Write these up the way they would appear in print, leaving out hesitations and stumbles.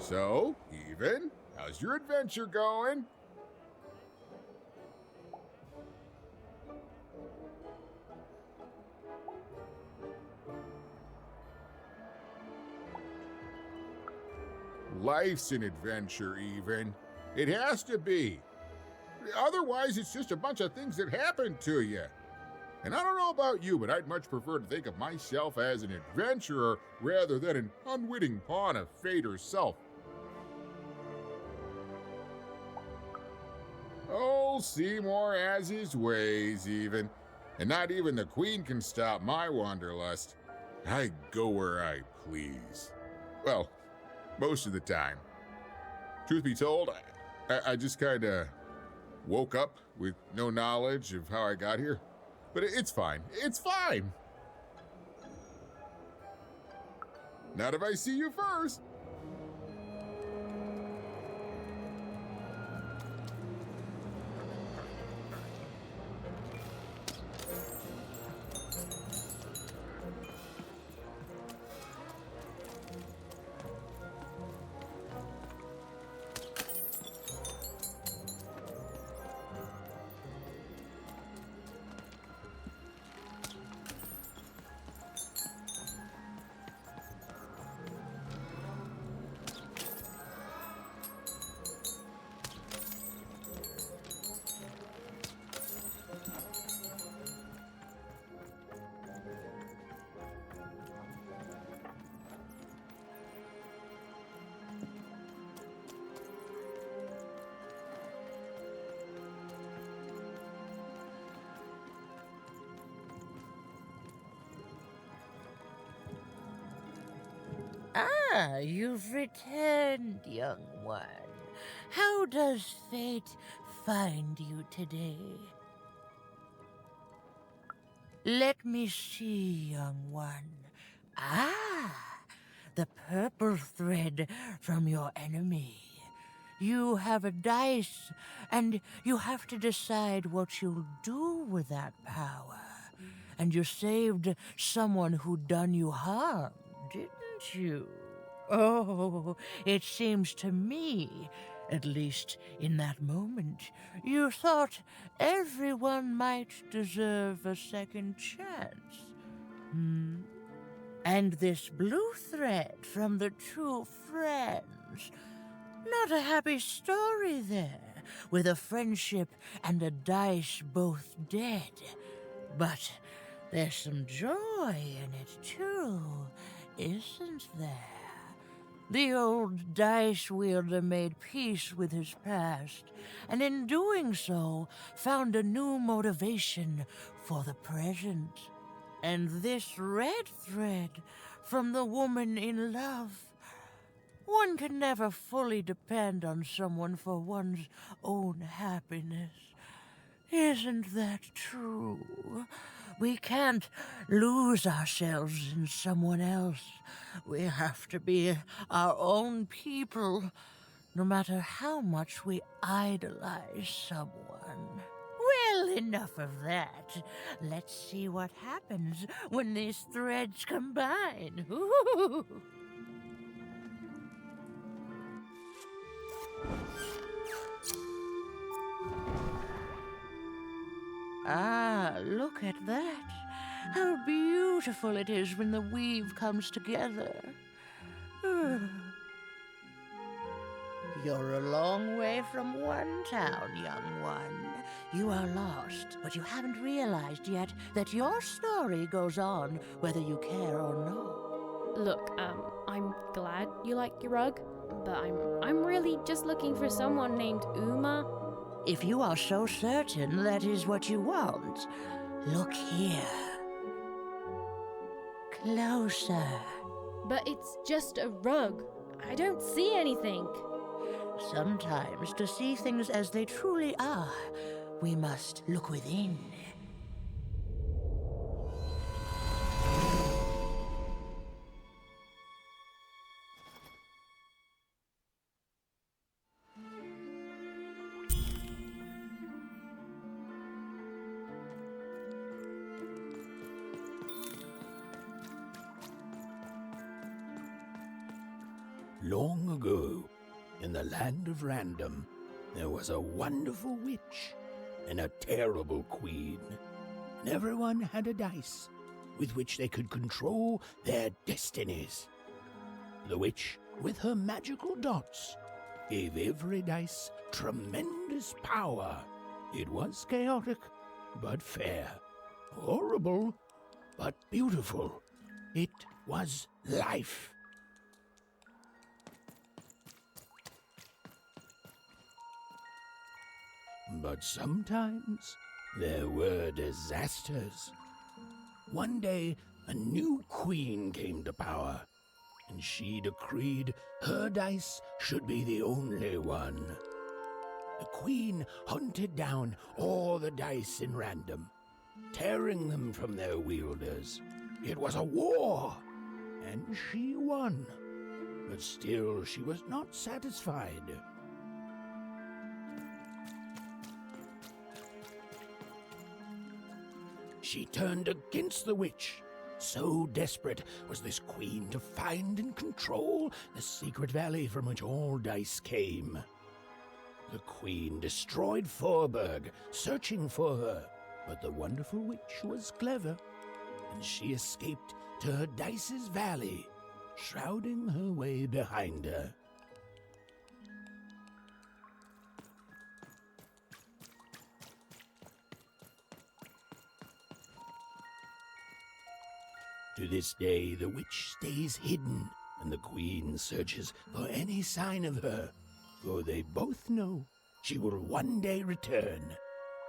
So, Even, how's your adventure going? Life's an adventure, Even. It has to be. Otherwise, it's just a bunch of things that happen to you. And I don't know about you, but I'd much prefer to think of myself as an adventurer rather than an unwitting pawn of fate herself. Oh, Seymour has his ways, Even. And not even the Queen can stop my wanderlust. I go where I please. Well, most of the time. Truth be told, I just kinda woke up with no knowledge of how I got here. But it's fine. It's fine. Not if I see you first. Ah, you've returned, young one. How does fate find you today? Let me see, young one. Ah, the purple thread from your enemy. You have a dice, and you have to decide what you'll do with that power. And you saved someone who'd done you harm, didn't you? Oh, it seems to me, at least in that moment, you thought everyone might deserve a second chance. And this blue thread from the two friends. Not a happy story there, with a friendship and a dice both dead. But there's some joy in it, too, isn't there? The old dice wielder made peace with his past, and in doing so, found a new motivation for the present. And this red thread from the woman in love. One can never fully depend on someone for one's own happiness. Isn't that true? We can't lose ourselves in someone else. We have to be our own people, no matter how much we idolize someone. Well, enough of that. Let's see what happens when these threads combine. Ooh. Ah, look at that. How beautiful it is when the weave comes together. You're a long way from one town, young one. You are lost, but you haven't realized yet that your story goes on whether you care or not. Look, I'm glad you like your rug, but I'm really just looking for someone named Uma. If you are so certain that is what you want, look here. Closer. But it's just a rug. I don't see anything. Sometimes, to see things as they truly are, we must look within. long ago, in the land of Random, there was a wonderful witch and a terrible queen. And everyone had a dice with which they could control their destinies. The witch, with her magical dots, gave every dice tremendous power. It was chaotic, but fair. Horrible, but beautiful. It was life. But sometimes there were disasters. One day, a new queen came to power, and she decreed her dice should be the only one. The queen hunted down all the dice in Random, tearing them from their wielders. It was a war, and she won. But still, she was not satisfied. She turned against the witch. So desperate was this queen to find and control the secret valley from which all dice came. The queen destroyed Forberg, searching for her, but the wonderful witch was clever, and she escaped to her dice's valley, shrouding her way behind her. To this day, the witch stays hidden, and the queen searches for any sign of her, for they both know she will one day return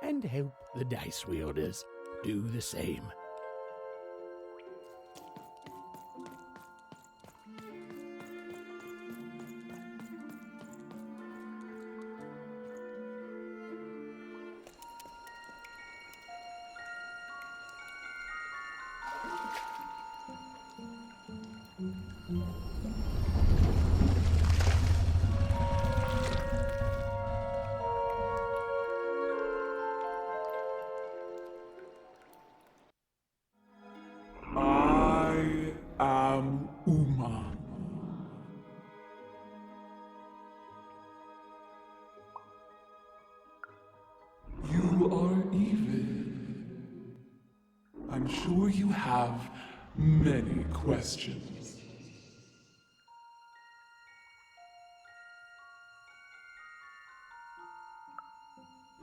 and help the dice wielders do the same. I am Uma. You are evil. I'm sure you have many questions.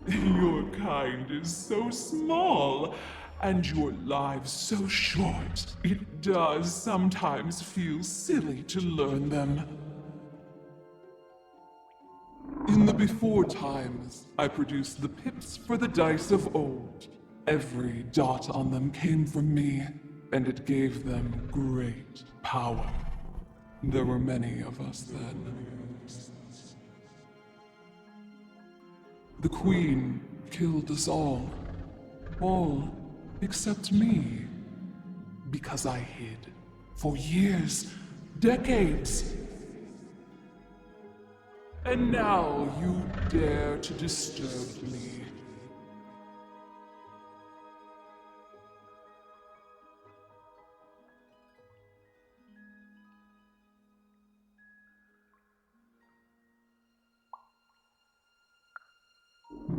Your kind is so small, and your lives so short. It does sometimes feel silly to learn them. In the before times, I produced the pips for the dice of old. Every dot on them came from me, and it gave them great power. There were many of us then. The Queen killed us all except me, because I hid for years, decades. And now you dare to disturb me.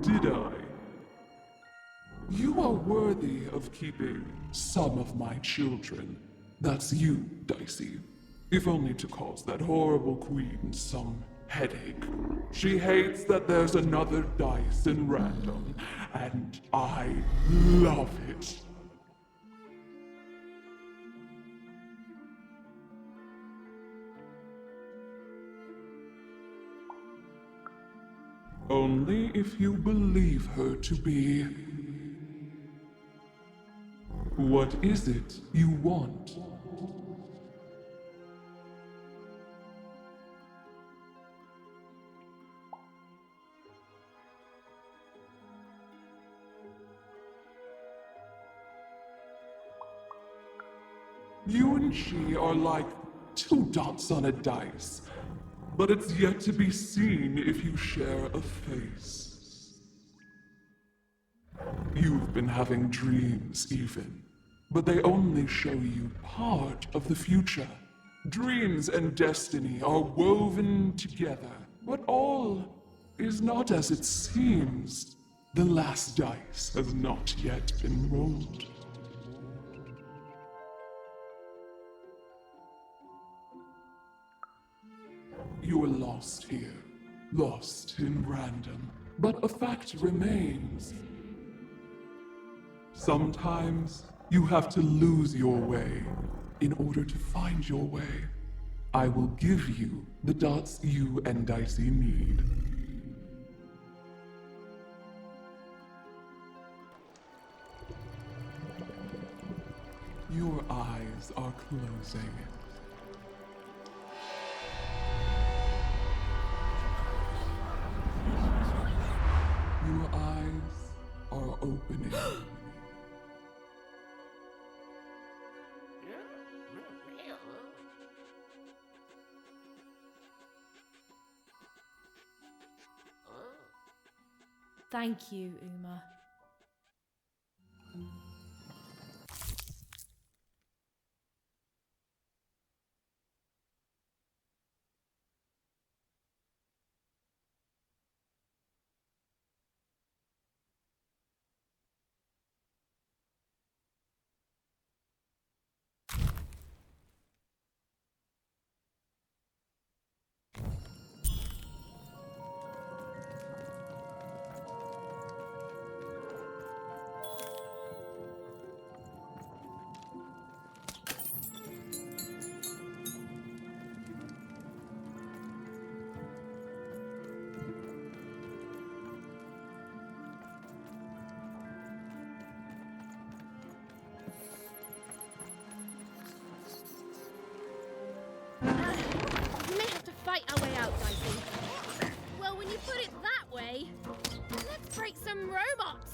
Did I? You are worthy of keeping some of my children. That's you, Dicey. If only to cause that horrible queen some headache. She hates that there's another dice in Random, and I love it. Only if you believe her to be. What is it you want? You and she are like two dots on a dice, but it's yet to be seen if you share a face. You've been having dreams even, but they only show you part of the future. Dreams and destiny are woven together, but all is not as it seems. The last dice has not yet been rolled. You are lost here, lost in random, but a fact remains. Sometimes you have to lose your way in order to find your way. I will give you the dots you and Dicey need. Your eyes are closing. Your eyes are opening. Thank you, Uma. We may have to fight our way out, Dicey. Well, when you put it that way, let's break some robots.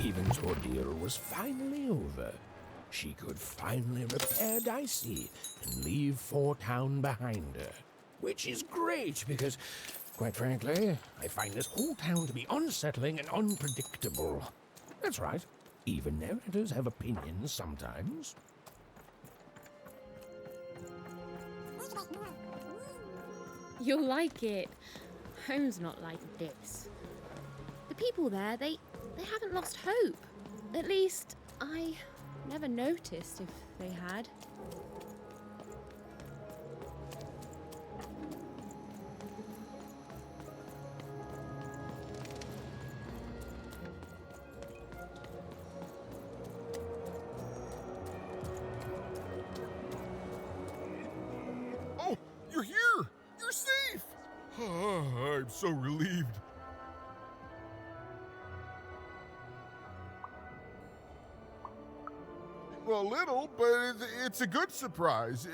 Even's ordeal was finally over. She could finally repair Dicey and leave Four Town behind her. Which is great because, quite frankly, I find this whole town to be unsettling and unpredictable. That's right. Even narrators have opinions sometimes. You'll like it. Home's not like this. The people there, they haven't lost hope. At least, I never noticed if they had. Oh, you're here! You're safe! Oh, I'm so relieved. Well, a little, but it's a good surprise.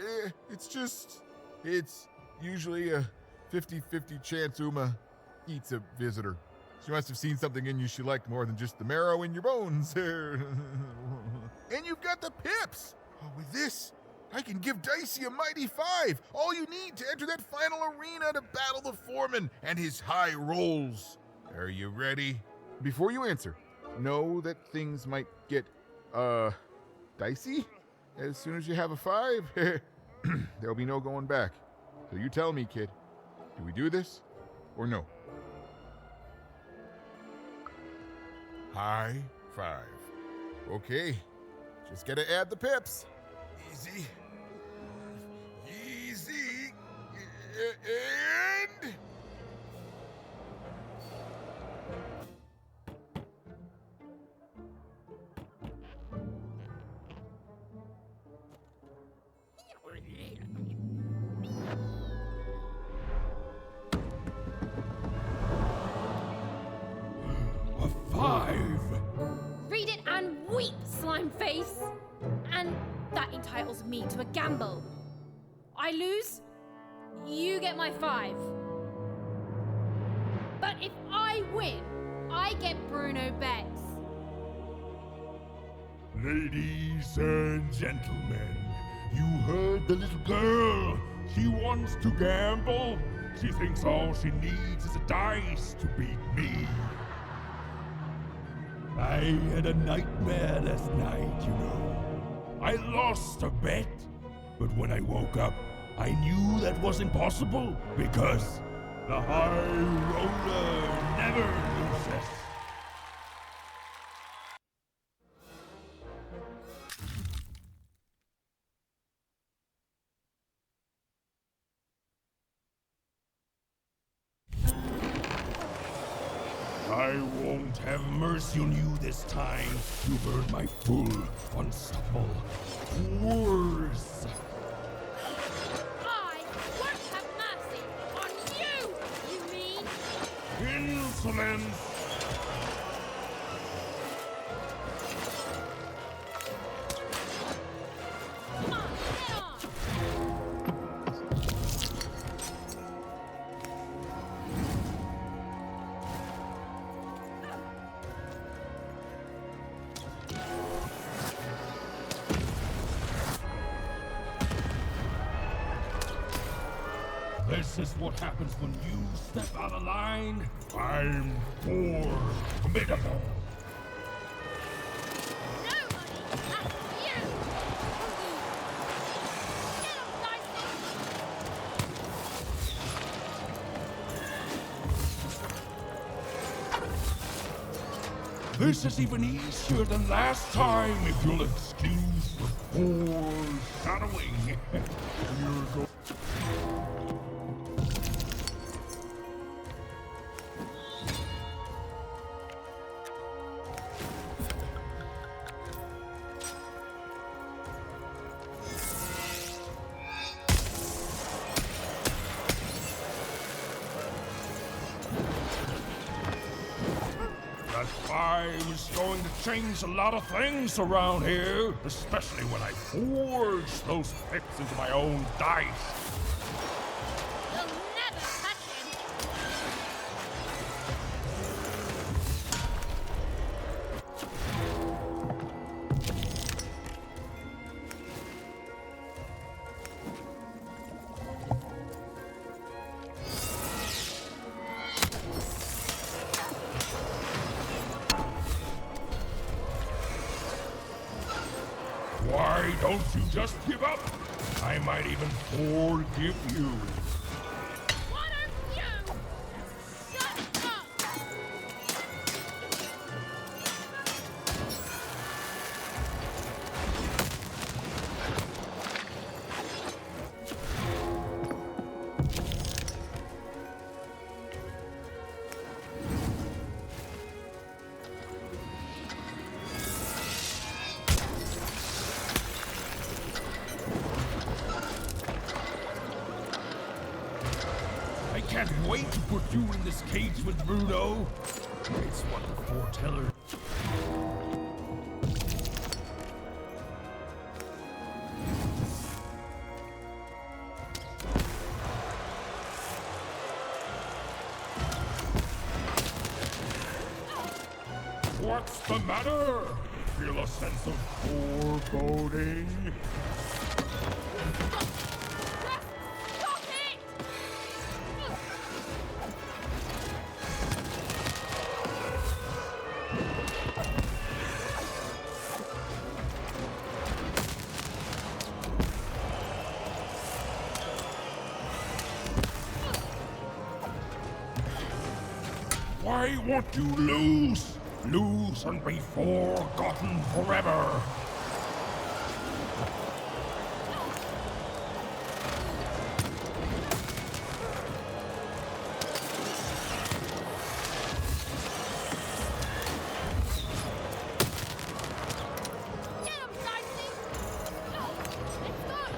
It's usually a 50-50 chance Uma eats a visitor. She must have seen something in you she liked more than just the marrow in your bones. And you've got the pips! Oh, with this, I can give Dicey a mighty 5. All you need to enter that final arena to battle the foreman and his high rolls. Are you ready? Before you answer, know that things might get, dicey as soon as you have a 5. There'll be no going back. So you tell me, kid. Do we do this or no? High 5. Okay. Just gotta add the pips. Easy. Easy. And... A 5! Read it and weep, slime face! And that entitles me to a gamble. I lose, you get my 5. But if I win, I get Bruno Betts. Ladies and gentlemen, you heard the little girl. She wants to gamble. She thinks all she needs is a dice to beat me. I had a nightmare last night, you know. I lost a bet, but when I woke up, I knew that wasn't possible because the high roller never loses. I won't have mercy on you this time. You've heard my full, unsupple words. I won't have mercy on you, you mean? Insolence! Come on, get on! This is what happens when you step out of line. I'm formidable. Nobody asks you! Get up, Dicey! This is even easier than last time, if you'll excuse the foreshadowing. Here goes. That 5 is going to change a lot of things around here, especially when I forge those pips into my own dice. You'll never touch him! Why don't you just give up? I might even forgive you. Why don't you shut up? I can't wait to put you in this cage with Bruno. It's what the foreteller. What's the matter? Feel a sense of foreboding? Stop it! Why won't you lose? Lose and be forgotten forever. Get him, Dicey! Let's go!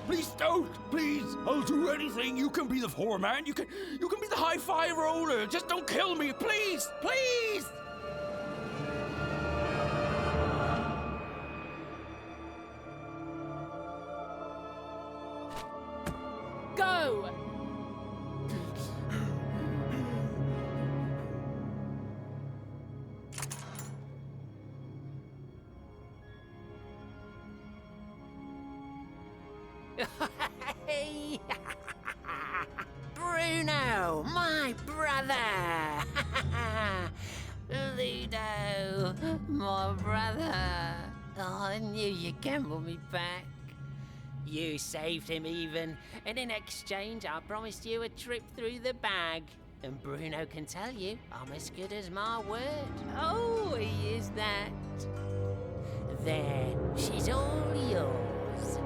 Please don't! Please! I'll do anything! You can be the foreman! You can be the high-fi roller! Just don't kill me! Please! Please! Go! Bruno, my brother! Ludo, my brother! Oh, I knew you'd gamble me back. You saved him even, and in exchange I promised you a trip through the bag. And Bruno can tell you I'm as good as my word. Oh, he is that. There, she's all yours.